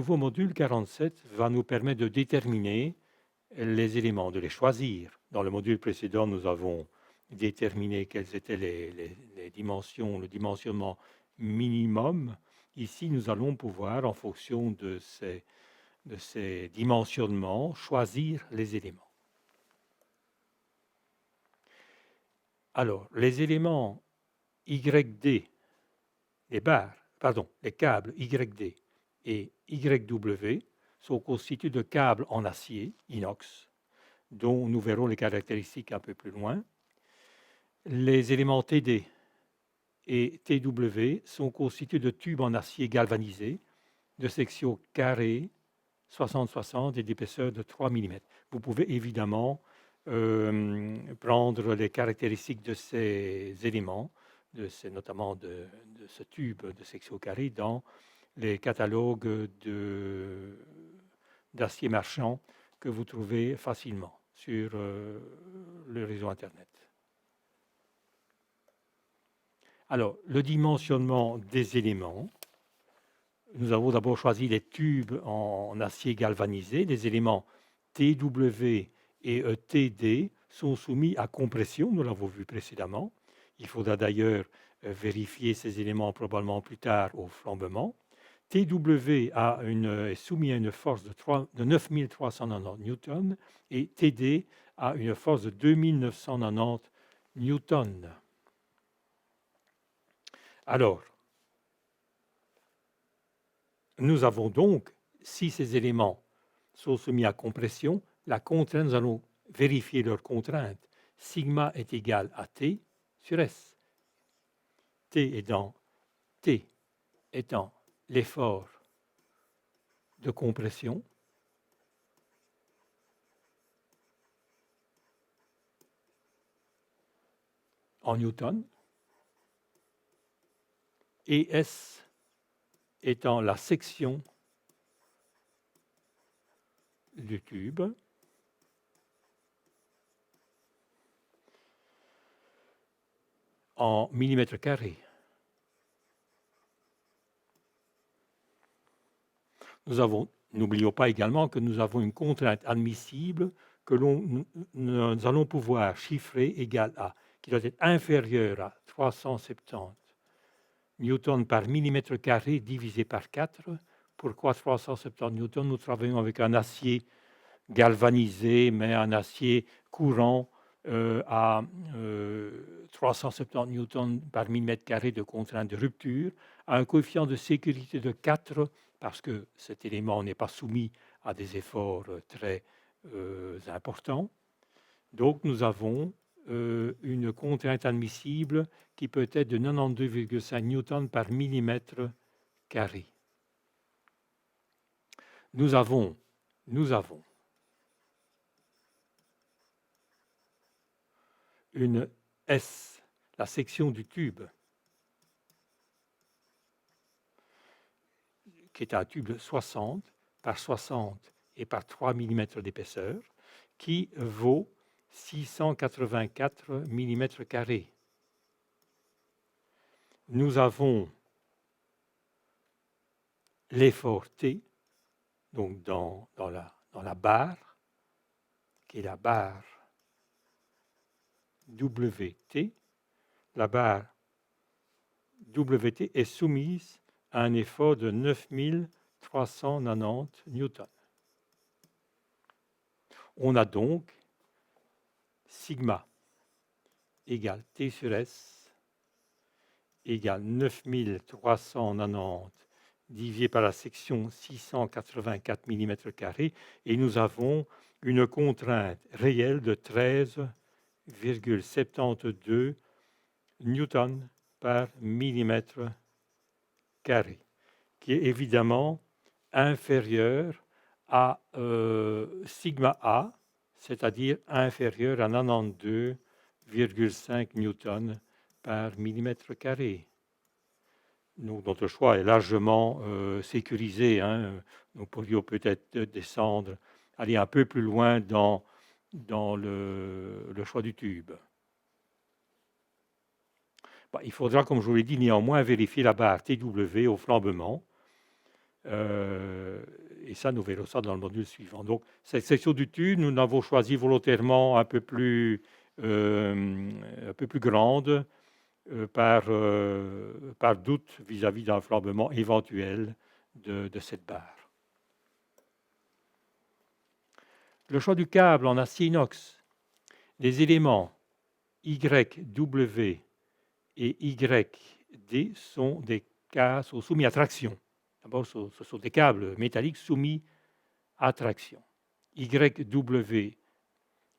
nouveau module 47 va nous permettre de déterminer les éléments, de les choisir. Dans le module précédent, nous avons déterminé quelles étaient les dimensions, le dimensionnement minimum. Ici, nous allons pouvoir, en fonction de ces dimensionnements, choisir les éléments. Alors, les éléments YD, les câbles YD et YW sont constitués de câbles en acier, inox, dont nous verrons les caractéristiques un peu plus loin. Les éléments TD et TW sont constitués de tubes en acier galvanisé de section carrée 60-60 et d'épaisseur de 3 mm. Vous pouvez évidemment prendre les caractéristiques de ces éléments, notamment de ce tube de section carrée, dans les catalogues d'acier marchand que vous trouvez facilement sur le réseau Internet. Alors, le dimensionnement des éléments. Nous avons d'abord choisi les tubes en acier galvanisé. Les éléments TW et TD sont soumis à compression, nous l'avons vu précédemment. Il faudra d'ailleurs vérifier ces éléments probablement plus tard au flambement. TW est soumis à une force de 9390 newtons et TD à une force de 2990 newtons. Alors, nous avons donc, si ces éléments sont soumis à compression, la contrainte, nous allons vérifier leur contrainte. Sigma est égal à T sur S. T étant l'effort de compression en newton et S étant la section du tube en millimètres carrés. N'oublions pas également que nous avons une contrainte admissible que nous allons pouvoir chiffrer égale à, qui doit être inférieure à 370 newtons par millimètre carré divisé par 4. Pourquoi 370 newtons? Nous travaillons avec un acier galvanisé, mais un acier courant à 370 newtons par millimètre carré de contrainte de rupture, à un coefficient de sécurité de 4, parce que cet élément n'est pas soumis à des efforts très importants. Donc nous avons une contrainte admissible qui peut être de 92,5 newtons par millimètre carré. Nous avons une S, la section du tube, qui est un tube 60 par 60 et par 3 mm d'épaisseur, qui vaut 684 mm carrés. Nous avons l'effort T, donc dans la barre, qui est la barre WT. La barre WT est soumise à un effort de 9390 newtons. On a donc sigma égale T sur S égale 9390 divisé par la section 684 mm carrés, et nous avons une contrainte réelle de 13,72 newtons par millimètre carré, qui est évidemment inférieur à sigma A, c'est-à-dire inférieur à 92,5 newtons par millimètre carré. Donc, notre choix est largement sécurisé. Nous pourrions peut-être descendre, aller un peu plus loin dans le choix du tube. Il faudra, comme je vous l'ai dit, néanmoins vérifier la barre TW au flambement. Et ça, nous verrons ça dans le module suivant. Donc, cette section du tube, nous l'avons choisi volontairement un peu plus grande par doute vis-à-vis d'un flambement éventuel de cette barre. Le choix du câble en acier inox. Les éléments YW et YD sont soumis à traction. D'abord, ce sont des câbles métalliques soumis à traction. YW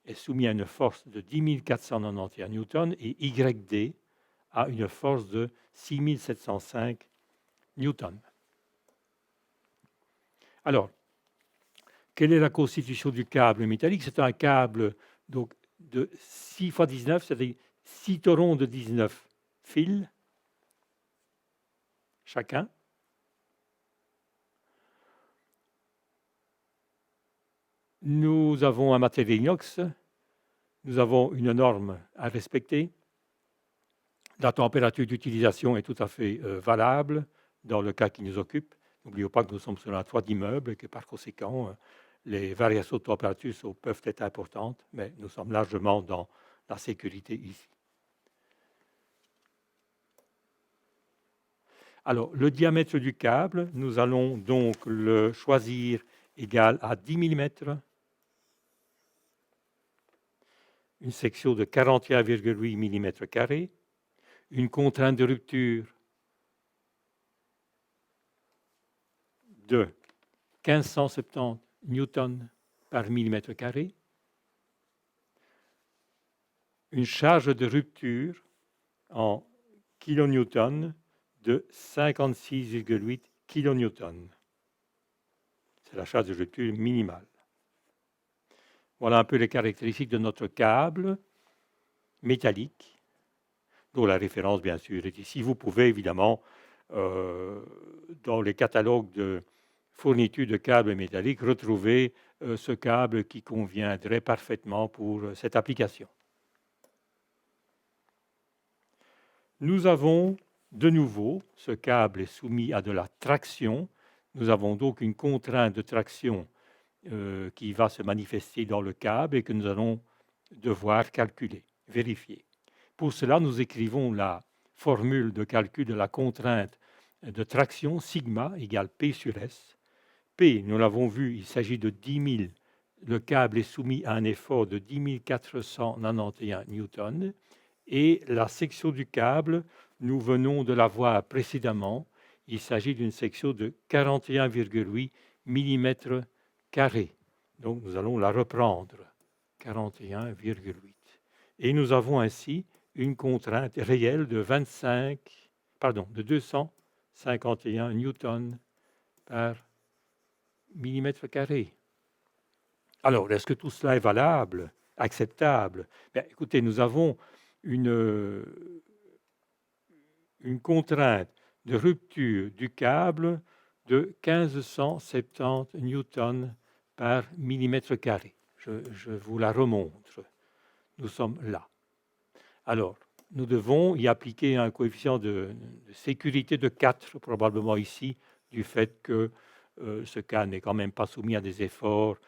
est soumis à une force de 10 491 newtons et YD à une force de 6 705 newtons. Alors, quelle est la constitution du câble métallique? C'est un câble donc, de 6 x 19, c'est-à-dire 6 torons de 19 fils chacun. Nous avons un matériau inox, nous avons une norme à respecter. La température d'utilisation est tout à fait valable dans le cas qui nous occupe. N'oublions pas que nous sommes sur un toit d'immeuble et que par conséquent, les variations de température peuvent être importantes, mais nous sommes largement dans la sécurité ici. Alors, le diamètre du câble, nous allons donc le choisir égal à 10 mm, une section de 41,8 mm², une contrainte de rupture de 1570 newtons par millimètre carré, une charge de rupture en kilonewtons de 56,8 kilonewtons. C'est la charge de rupture minimale. Voilà un peu les caractéristiques de notre câble métallique, dont la référence, bien sûr, est ici. Vous pouvez, évidemment, dans les catalogues de fourniture de câbles métalliques, retrouver ce câble qui conviendrait parfaitement pour cette application. Nous avons de nouveau, ce câble est soumis à de la traction. Nous avons donc une contrainte de traction qui va se manifester dans le câble et que nous allons devoir calculer, vérifier. Pour cela, nous écrivons la formule de calcul de la contrainte de traction sigma égale P sur S. P, nous l'avons vu, il s'agit de 10 000. Le câble est soumis à un effort de 10 491 newtons. Et la section du câble, nous venons de la voir précédemment, il s'agit d'une section de 41,8 mm². Donc nous allons la reprendre, 41,8. Et nous avons ainsi une contrainte réelle de 251 newtons par millimètre². Alors, est-ce que tout cela est valable, acceptable? Bien, écoutez, nous avons une contrainte de rupture du câble de 1570 newtons par millimètre². Je vous la remontre. Nous sommes là. Alors, nous devons y appliquer un coefficient de sécurité de 4, probablement ici, du fait que ce cas n'est quand même pas soumis à des efforts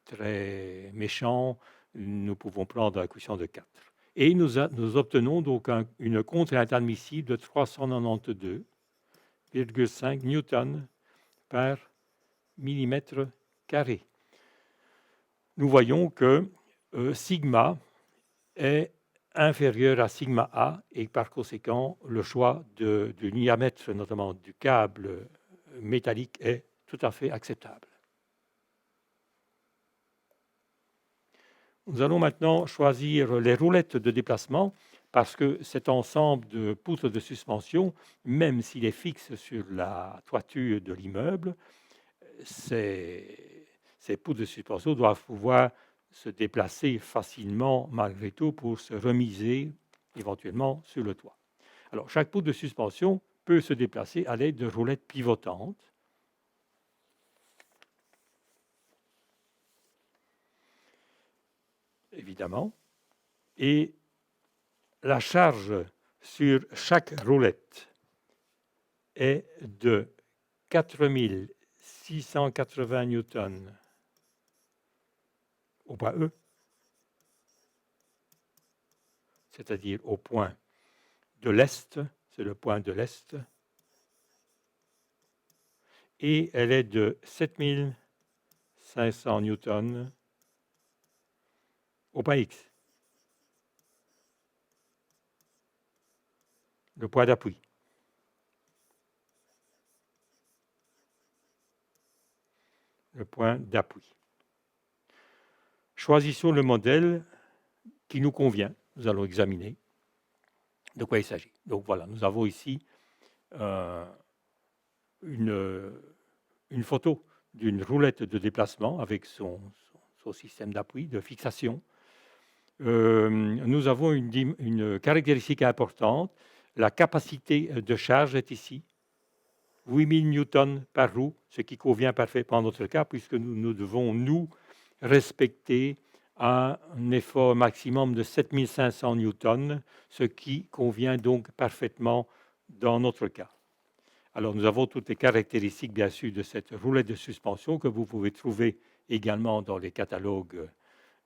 très méchants. Nous pouvons prendre un coefficient de 4. Et nous obtenons donc une contrainte admissible de 392,5 newtons par millimètre². Nous voyons que sigma est inférieur à sigma A et par conséquent, le choix du diamètre, notamment du câble métallique, est tout à fait acceptable. Nous allons maintenant choisir les roulettes de déplacement parce que cet ensemble de poutres de suspension, même s'il est fixe sur la toiture de l'immeuble, ces poutres de suspension doivent pouvoir se déplacer facilement malgré tout pour se remiser éventuellement sur le toit. Alors, chaque poutre de suspension peut se déplacer à l'aide de roulettes pivotantes. Évidemment. Et la charge sur chaque roulette est de 4680 newtons au point E, c'est-à-dire au point de l'Est, c'est le point de l'Est, et elle est de 7500 newtons au point X, le point d'appui. Le point d'appui. Choisissons le modèle qui nous convient. Nous allons examiner de quoi il s'agit. Donc voilà, nous avons ici une photo d'une roulette de déplacement avec son système d'appui, de fixation. Nous avons une caractéristique importante. La capacité de charge est ici, 8000 newtons par roue, ce qui convient parfaitement à notre cas, puisque nous devons nous respecter un effort maximum de 7500 newtons, ce qui convient donc parfaitement dans notre cas. Alors, nous avons toutes les caractéristiques, bien sûr, de cette roulette de suspension que vous pouvez trouver également dans les catalogues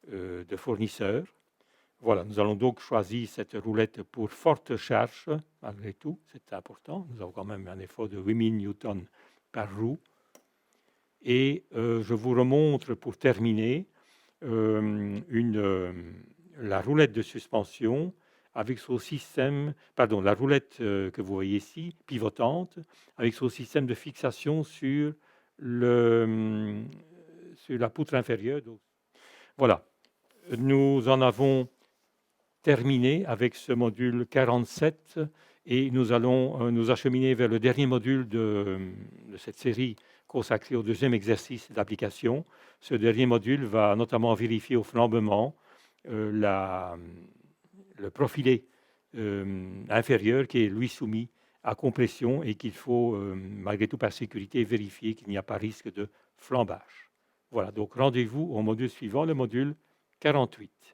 de fournisseurs. Voilà, nous allons donc choisir cette roulette pour forte charge, malgré tout, c'est important. Nous avons quand même un effort de 8000 newtons par roue. Et je vous remontre pour terminer la roulette de suspension avec son système, la roulette que vous voyez ici, pivotante, avec son système de fixation sur la poutre inférieure. Donc, voilà, nous en avons terminé avec ce module 47 et nous allons nous acheminer vers le dernier module de cette série consacrée au deuxième exercice d'application. Ce dernier module va notamment vérifier au flambement le profilé inférieur qui est lui soumis à compression et qu'il faut, malgré tout par sécurité, vérifier qu'il n'y a pas risque de flambage. Voilà, donc rendez-vous au module suivant, le module 48.